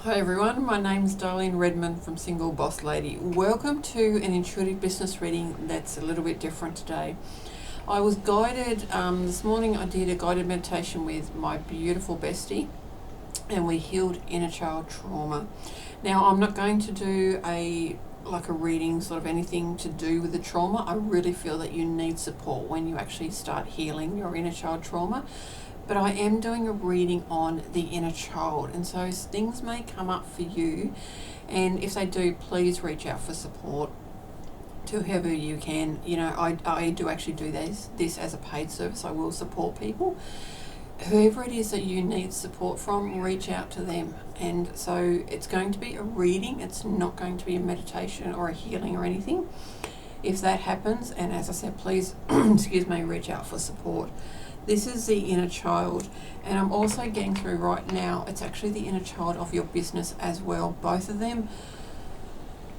Hi everyone, my name's Darleen Redmond from Single Boss Lady. Welcome to an intuitive business reading that's a little bit different today. I was guided, this morning I did a guided meditation with my beautiful bestie and we healed inner child trauma. Now I'm not going to do a reading, sort of anything to do with the trauma. I really feel that you need support when you actually start healing your inner child trauma. But I am doing a reading on the inner child, and so things may come up for you, and if they do, please reach out for support to whoever you can. You know, I do actually do this as a paid service. I will support people. Whoever it is that you need support from, reach out to them. And so it's going to be a reading. It's not going to be a meditation or a healing or anything. If that happens, and as I said, please, excuse me, reach out for support. This is the inner child, and I'm also getting through right now, it's actually the inner child of your business as well. Both of them,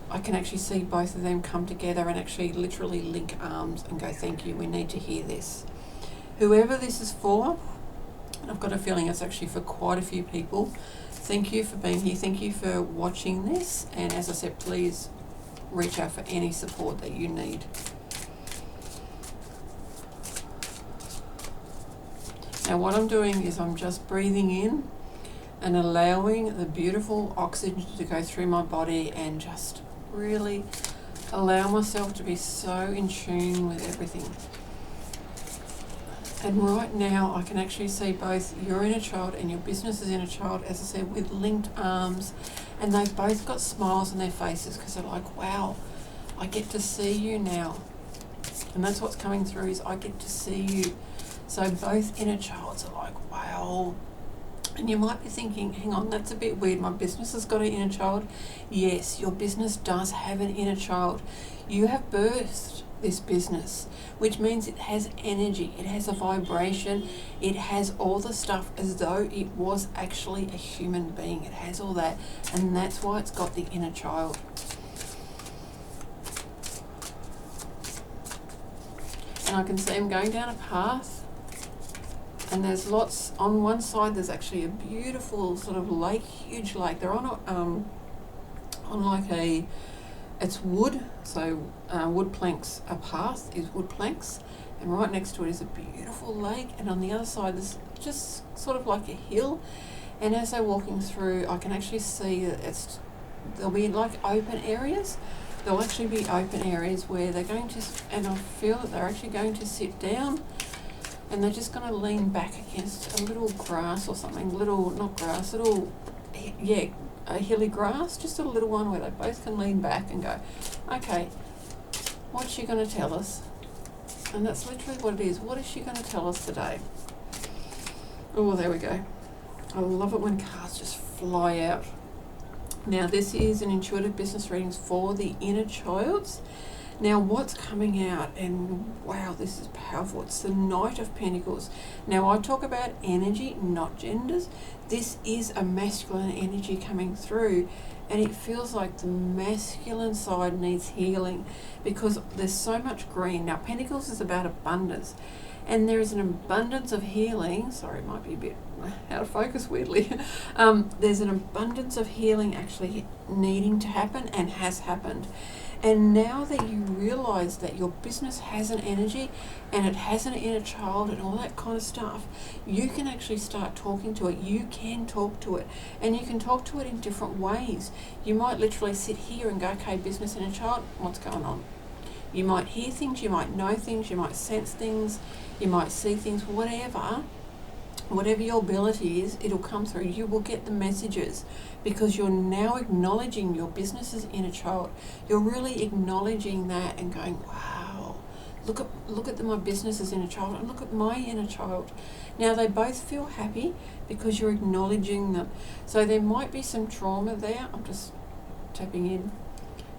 I can actually see both of them come together and actually literally link arms and go, thank you, we need to hear this. Whoever this is for, I've got a feeling it's actually for quite a few people. Thank you for being here. Thank you for watching this. And as I said, please reach out for any support that you need. Now what I'm doing is I'm just breathing in and allowing the beautiful oxygen to go through my body and just really allow myself to be so in tune with everything. And right now I can actually see both your inner child and your business's inner child, as I said, with linked arms, and they've both got smiles on their faces because they're like, wow, I get to see you now. And that's what's coming through, is I get to see you. So both inner childs are like, wow. And you might be thinking, hang on, that's a bit weird. My business has got an inner child. Yes, your business does have an inner child. You have birthed this business, which means it has energy. It has a vibration. It has all the stuff as though it was actually a human being. It has all that. And that's why it's got the inner child. And I can see him going down a path. And there's lots, on one side there's actually a beautiful sort of lake, huge lake. They're on it's wood, so wood planks, a path is wood planks, and right next to it is a beautiful lake, and on the other side there's just sort of like a hill, and as they're walking through I can actually see that there'll be like open areas. There'll actually be open areas where they're going to, and I feel that they're actually going to sit down. And they're just going to lean back against a little grass or something, a hilly grass, just a little one where they both can lean back and go, okay, what's she going to tell us? And that's literally what it is. What is she going to tell us today? Oh, there we go. I love it when cards just fly out. Now, this is an intuitive business readings for the inner childs. Now what's coming out, and wow, this is powerful, it's the Knight of Pentacles. Now I talk about energy, not genders. This is a masculine energy coming through, and it feels like the masculine side needs healing because there's so much green. Now Pentacles is about abundance, and there is an abundance of healing. Sorry, it might be a bit out of focus weirdly. There's an abundance of healing actually needing to happen and has happened. And now that you realize that your business has an energy and it has an inner child and all that kind of stuff, you can actually start talking to it. You can talk to it, and you can talk to it in different ways. You might literally sit here and go, okay, business, inner child, what's going on? You might hear things, you might know things, you might sense things, you might see things, whatever your ability is, it'll come through. You will get the messages because you're now acknowledging your business's inner child. You're really acknowledging that and going, wow, look at my business's inner child and look at my inner child. Now they both feel happy because you're acknowledging them. So there might be some trauma there. I'm just tapping in.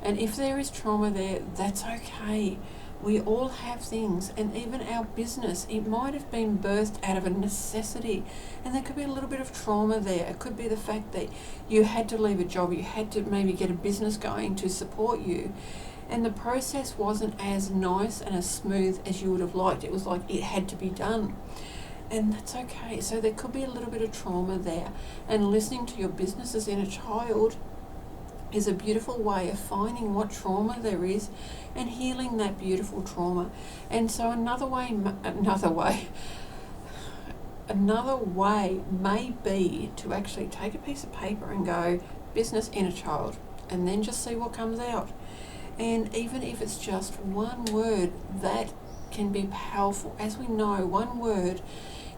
And if there is trauma there, that's okay. We all have things, and even our business, it might have been birthed out of a necessity, and there could be a little bit of trauma there. It could be the fact that you had to leave a job, you had to maybe get a business going to support you, and the process wasn't as nice and as smooth as you would have liked. It was like it had to be done. And that's okay. So there could be a little bit of trauma there. And listening to your business's inner child is a beautiful way of finding what trauma there is and healing that beautiful trauma. And so another way may be to actually take a piece of paper and go, business inner child, and then just see what comes out. And even if it's just one word, that can be powerful. As we know, one word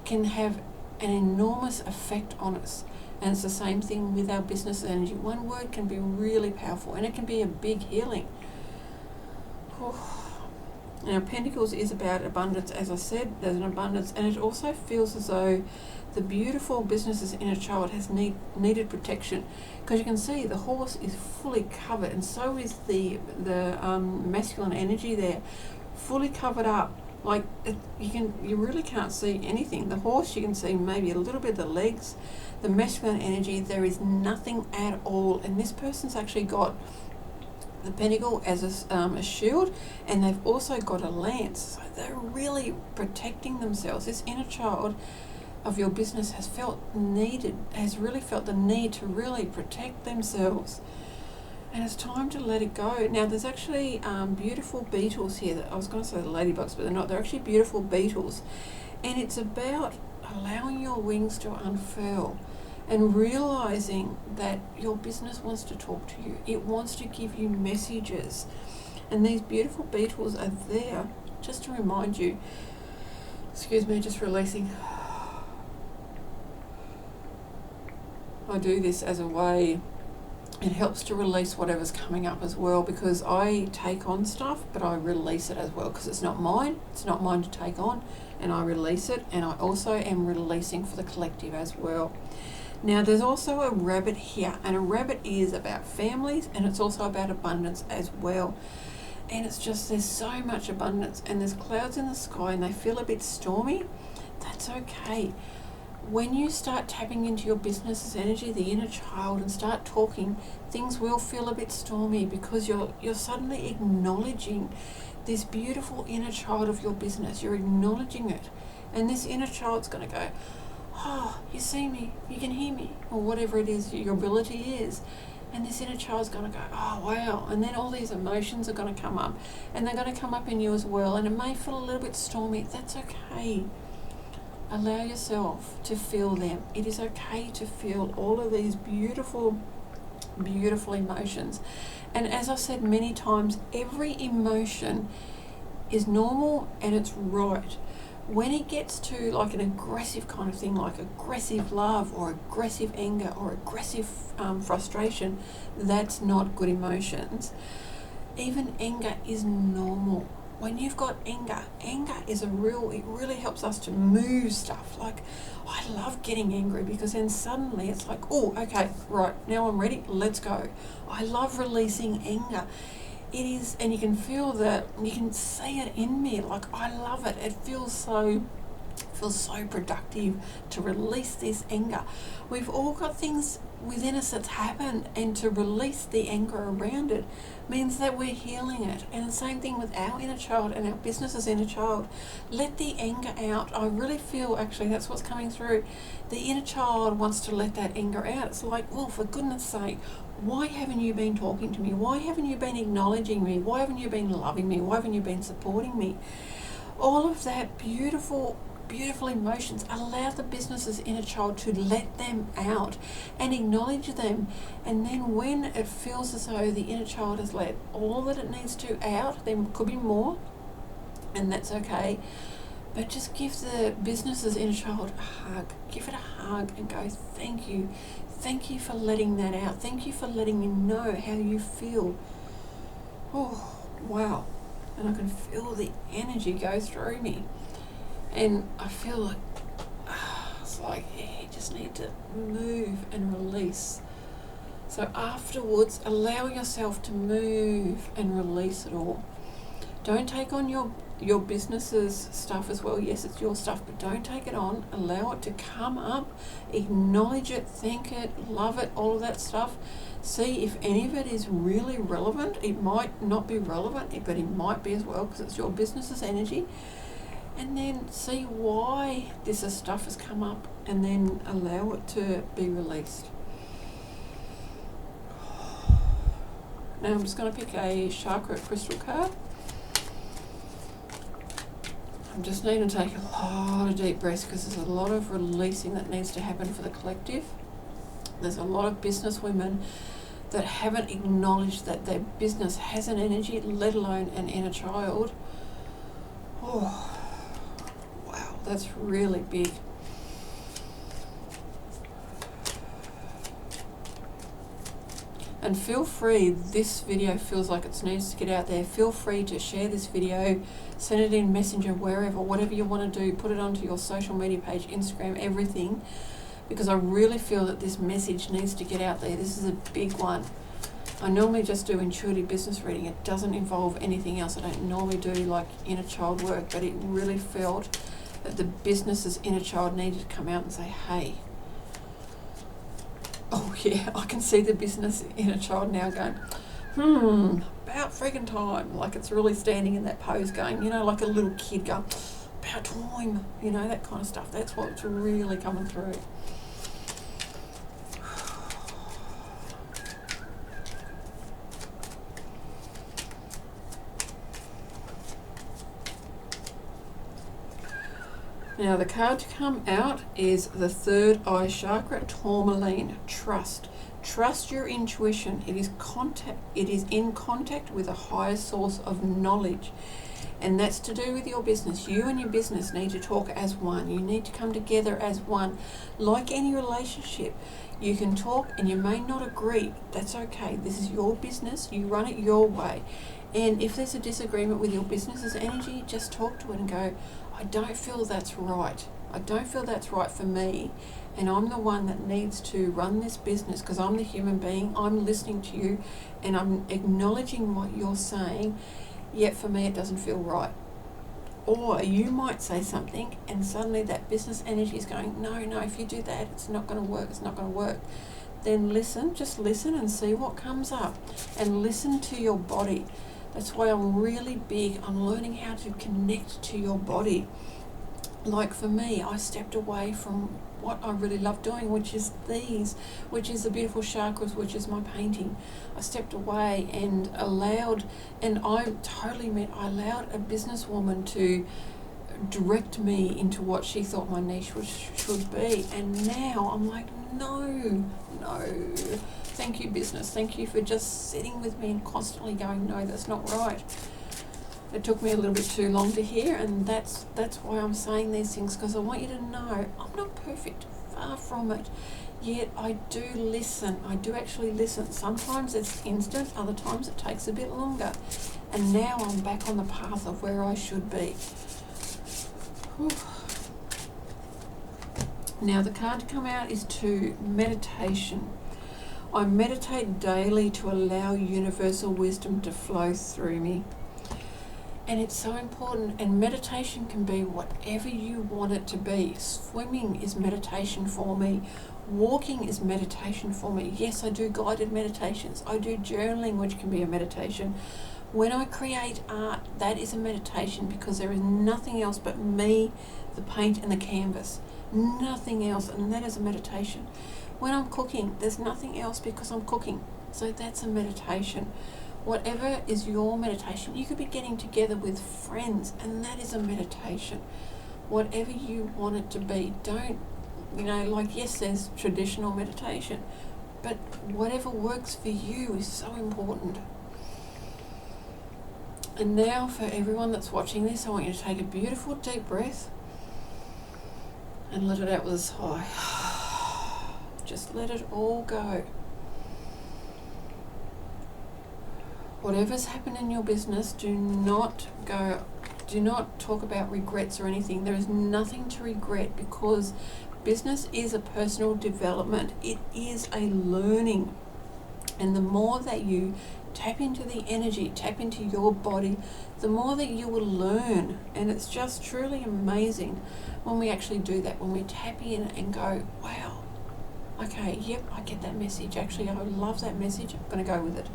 can have an enormous effect on us. And it's the same thing with our business energy. One word can be really powerful, and it can be a big healing. Now, Pentacles is about abundance. As I said, there's an abundance, and it also feels as though the beautiful business's inner child has needed protection, because you can see the horse is fully covered, and so is the masculine energy there, fully covered up. Like you really can't see anything. The horse, you can see maybe a little bit of the legs. The masculine energy, there is nothing at all. And this person's actually got the pentacle as a shield, and they've also got a lance. So they're really protecting themselves. This inner child of your business has really felt the need to really protect themselves. And it's time to let it go. Now, there's actually beautiful beetles here. I was going to say the ladybugs, but they're not. They're actually beautiful beetles. And it's about allowing your wings to unfurl and realizing that your business wants to talk to you. It wants to give you messages. And these beautiful beetles are there just to remind you. Excuse me, just releasing. I do this as a way, it helps to release whatever's coming up as well, because I take on stuff, but I release it as well, because it's not mine to take on, and I release it, and I also am releasing for the collective as well. Now, there's also a rabbit here, and a rabbit is about families, and it's also about abundance as well. And it's just, there's so much abundance, and there's clouds in the sky, and they feel a bit stormy. That's okay. When you start tapping into your business's energy, the inner child, and start talking, things will feel a bit stormy, because you're suddenly acknowledging this beautiful inner child of your business. You're acknowledging it. And this inner child's going to go, oh, you see me, you can hear me, or whatever it is your ability is. And this inner child's going to go, oh, wow. And then all these emotions are going to come up, and they're going to come up in you as well. And it may feel a little bit stormy. That's okay. Allow yourself to feel them. It is okay to feel all of these beautiful, beautiful emotions. And as I've said many times, every emotion is normal and it's right. When it gets to like an aggressive kind of thing, like aggressive love or aggressive anger or aggressive frustration, that's not good emotions. Even anger is normal. When you've got anger is it really helps us to move stuff. Like, I love getting angry, because then suddenly it's like, oh, okay, right, now I'm ready, let's go. I love releasing anger. It is, and you can feel that, you can see it in me, like, I love it. It feels so productive to release this anger. We've all got things within us that's happened, and to release the anger around it means that we're healing it. And the same thing with our inner child and our business's inner child. Let the anger out. I really feel, actually, that's what's coming through. The inner child wants to let that anger out. It's like, well, for goodness sake, why haven't you been talking to me? Why haven't you been acknowledging me? Why haven't you been loving me? Why haven't you been supporting me? All of that beautiful emotions, allow the business's inner child to let them out and acknowledge them. And then when it feels as though the inner child has let all that it needs to out, there could be more, and that's okay, but just give the business's inner child a hug. Give it a hug and go, thank you for letting that out, thank you for letting me know how you feel. Oh, wow. And I can feel the energy go through me. And I feel like, it's like, you just need to move and release. So afterwards, allow yourself to move and release it all. Don't take on your business's stuff as well. Yes, it's your stuff, but don't take it on. Allow it to come up, acknowledge it, thank it, love it, all of that stuff. See if any of it is really relevant. It might not be relevant, but it might be as well, because it's your business's energy. and then see why this stuff has come up, and then allow it to be released. Now I'm just going to pick a chakra crystal card. I'm just needing to take a lot of deep breaths because there's a lot of releasing that needs to happen for the collective. There's a lot of business women that haven't acknowledged that their business has an energy, let alone an inner child. Oh, wow, that's really big. And feel free, this video feels like it needs to get out there. Feel free to share this video, send it in Messenger, wherever, whatever you want to do. Put it onto your social media page, Instagram, everything. Because I really feel that this message needs to get out there. This is a big one. I normally just do intuitive business reading. It doesn't involve anything else. I don't normally do like inner child work, but it really felt that the business's inner child needed to come out and say, hey, oh yeah, I can see the business inner child now going, about friggin' time. Like it's really standing in that pose going, you know, like a little kid going, about time, you know, that kind of stuff. That's what's really coming through. Now the card to come out is the third eye chakra, Tourmaline, trust. Trust your intuition. It is in contact with a higher source of knowledge. And that's to do with your business. You and your business need to talk as one. You need to come together as one. Like any relationship, you can talk and you may not agree. That's okay. This is your business. You run it your way. And if there's a disagreement with your business's energy, just talk to it and go, I don't feel that's right. I don't feel that's right for me. And I'm the one that needs to run this business because I'm the human being. I'm listening to you and I'm acknowledging what you're saying. Yet for me, it doesn't feel right. Or you might say something and suddenly that business energy is going, no, if you do that, it's not going to work. It's not going to work. Then listen, just listen and see what comes up. And listen to your body. That's why I'm really big on learning how to connect to your body. Like for me, I stepped away from what I really love doing, which is the beautiful chakras, which is my painting. I stepped away and allowed a businesswoman to direct me into what she thought my niche should be. And now I'm like, no. Thank you, business. Thank you for just sitting with me and constantly going, no, that's not right. It took me a little bit too long to hear, and that's why I'm saying these things, because I want you to know I'm not perfect, far from it. Yet I do listen. I do actually listen. Sometimes it's instant, other times it takes a bit longer. And now I'm back on the path of where I should be. Whew. Now the card to come out is meditation. I meditate daily to allow universal wisdom to flow through me. And it's so important, and meditation can be whatever you want it to be. Swimming is meditation for me. Walking is meditation for me. Yes, I do guided meditations. I do journaling, which can be a meditation. When I create art, that is a meditation because there is nothing else but me, the paint and the canvas. Nothing else, and that is a meditation. When I'm cooking, there's nothing else because I'm cooking. So that's a meditation. Whatever is your meditation, you could be getting together with friends, and that is a meditation. Whatever you want it to be, don't, yes, there's traditional meditation, but whatever works for you is so important. And now for everyone that's watching this, I want you to take a beautiful deep breath and let it out with a sigh. Just let it all go. Whatever's happened in your business, do not talk about regrets or anything. There is nothing to regret because business is a personal development. It is a learning. And the more that you tap into the energy, tap into your body, the more that you will learn. And it's just truly amazing when we actually do that, when we tap in and go, wow, okay, yep, I get that message. Actually, I love that message. I'm going to go with it.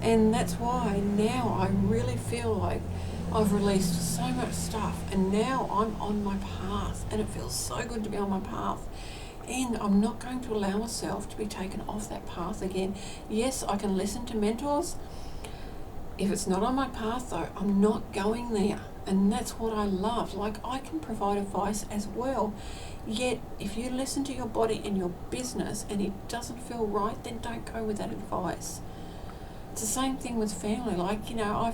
And that's why now I really feel like I've released so much stuff, and now I'm on my path, and it feels so good to be on my path. And I'm not going to allow myself to be taken off that path again. Yes, I can listen to mentors. If it's not on my path though, I'm not going there. And that's what I love. Like, I can provide advice as well. Yet, if you listen to your body and your business and it doesn't feel right, then don't go with that advice. It's the same thing with family. Like, you know,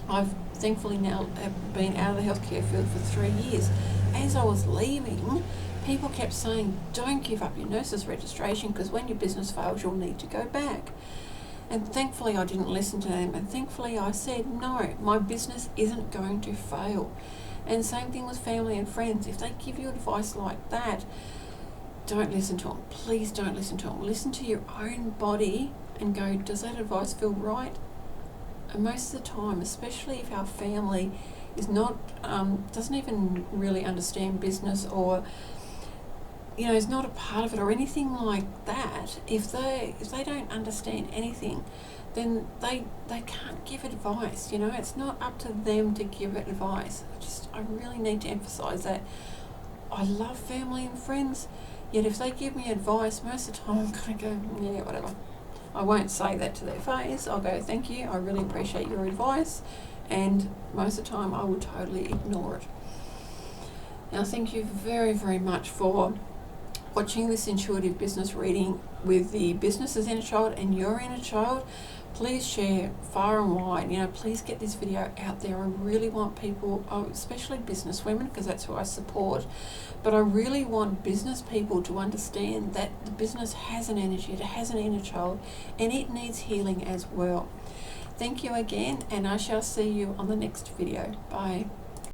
I've thankfully now been out of the healthcare field for 3 years. As I was leaving, people kept saying, don't give up your nurse's registration, because when your business fails, you'll need to go back. And thankfully I didn't listen to them, and thankfully I said, no, my business isn't going to fail. And same thing with family and friends. If they give you advice like that, don't listen to them. Please don't listen to them. Listen to your own body and go, does that advice feel right? And most of the time, especially if our family is not, doesn't even really understand business, or, you know, is not a part of it or anything like that, if they don't understand anything, then they can't give advice. You know, it's not up to them to give advice. I really need to emphasize that. I love family and friends, yet if they give me advice, most of the time I'm going to go, yeah, whatever. I won't say that to their face. I'll go, thank you, I really appreciate your advice, and most of the time I will totally ignore it. Now, thank you very, very much for watching this intuitive business reading with the business's inner child and your inner child. Please share far and wide. You know, please get this video out there. I really want people, especially business women, because that's who I support, but I really want business people to understand that the business has an energy, it has an inner child, and it needs healing as well. Thank you again, and I shall see you on the next video. Bye.